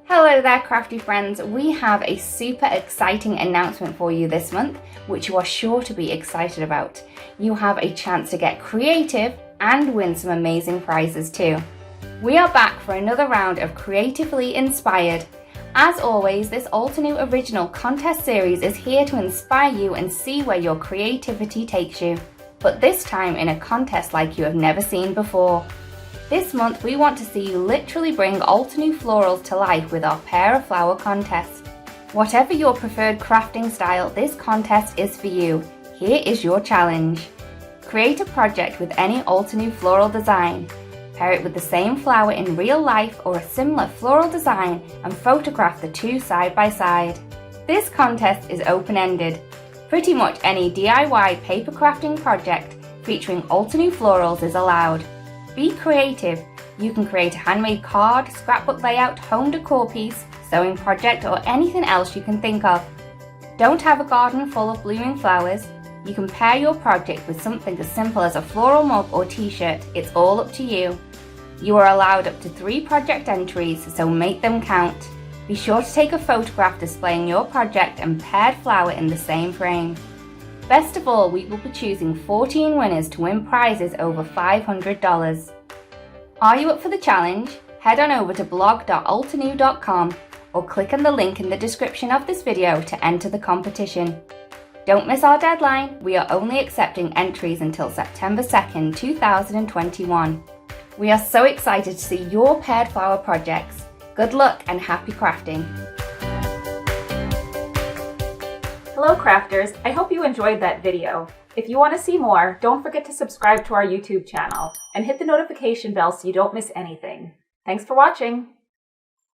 Hello there, crafty friends. We have a super exciting announcement for you this month, which you are sure to be excited about. You have a chance to get creative and win some amazing prizes too. We are back for another round of Creatively Inspired. As always, this Altenew Original contest series is here to inspire you and see where your creativity takes you, but this time in a contest like you have never seen before. This month we want to see you literally bring Altenew florals to life with our Pair a Flower contest. Whatever your preferred crafting style, this contest is for you. Here is your challenge. Create a project with any Altenew floral design. Pair it with the same flower in real life or a similar floral design and photograph the two side by side. This contest is open-ended. Pretty much any DIY paper crafting project featuring Altenew florals is allowed. Be creative. You can create a handmade card, scrapbook layout, home decor piece, sewing project, or anything else you can think of. Don't have a garden full of blooming flowers? You can pair your project with something as simple as a floral mug or t-shirt. It's all up to you. You are allowed up to 3 project entries, so make them count. Be sure to take a photograph displaying your project and paired flower in the same frame. Best of all, we will be choosing 14 winners to win prizes over $500. Are you up for the challenge? Head on over to blog.altenew.com or click on the link in the description of this video to enter the competition. Don't miss our deadline. We are only accepting entries until September 2nd, 2021. We are so excited to see your paired flower projects. Good luck and happy crafting! Hello crafters, I hope you enjoyed that video. If you want to see more, don't forget to subscribe to our YouTube channel and hit the notification bell so you don't miss anything. Thanks for watching!